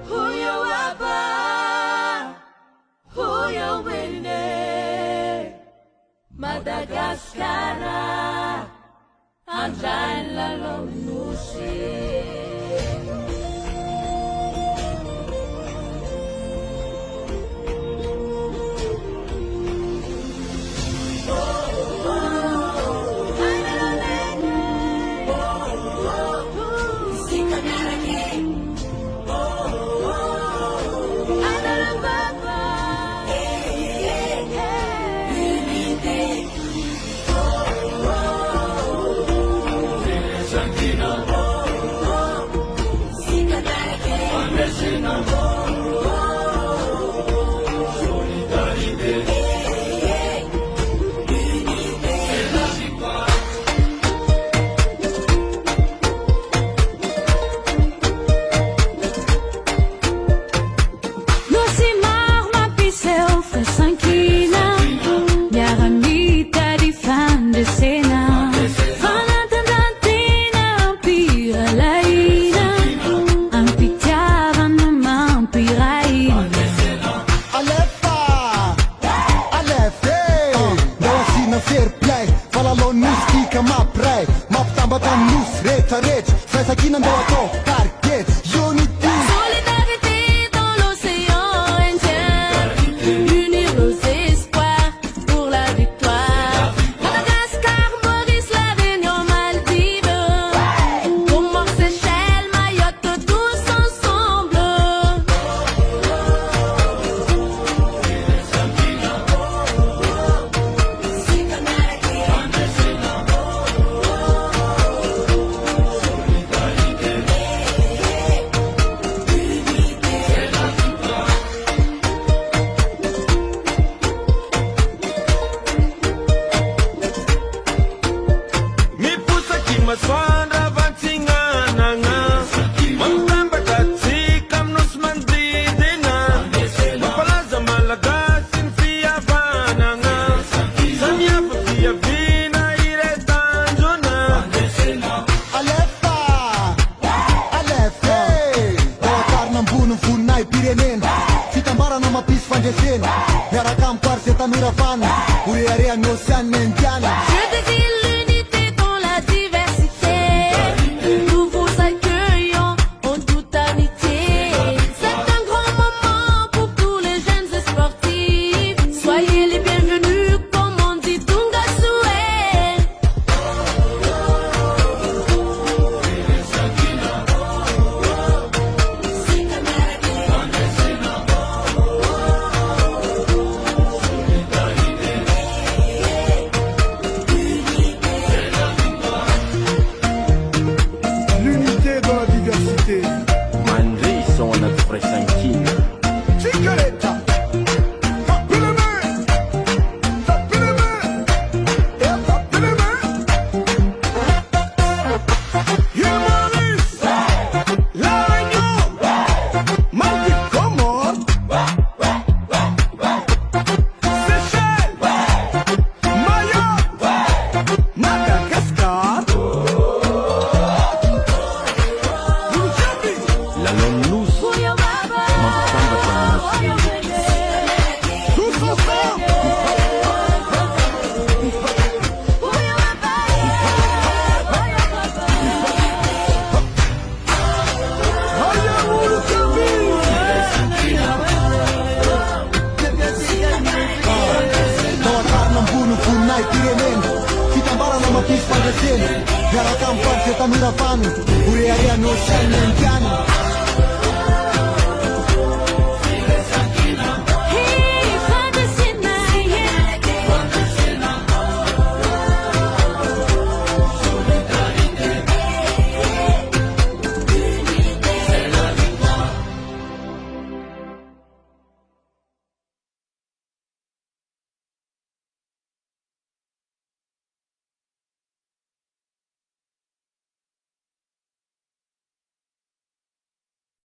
Huyo waba, huyo wene, Madagascar, andrai lalao nosy. Solidarité dans l'océan Indien, unir nos espoirs pour la victoire. Madagascar, Maurice, La Réunion, Maldives, Comores, Seychelles, Mayotte, tous ensemble. Maswanda vansingananga Mamtambata tsikam nus mandidina Mapalaza Malagasy ny fihavanana Samia fa fiaviana iretanjona Alefa, alefa Tawatarina ambony vononay pirenena Fitambarana mampisy fandresena Miaraka amin'ny pary ze tanora vana Orearean'ny Océane Indiana. Je désire l'unité dans la diversité. Nous vous accueillons en toute amitié. C'est un grand moment pour tous les jeunes et sportifs. Soyez les bienvenus, comme on dit, Tunga Souhait. L'unité dans la diversité. Mandri sont notre fresanquina Chicaretta. Tapez les mains. Tapez les mains. Et tapez les mains. Yeah, Maurice. La Réunion. Maldives, Comores. Seychelles. Mayotte. Madagascar. La lonus Huyo waba, huyo wene, Tous ensemble. huyo waba, huyo waba. Tawatarina ambony vononay pirenena Fitambarana mampisy fandresena Miaraka amin'ny pary ze tanora vana Orearean'ny Océane Indiana.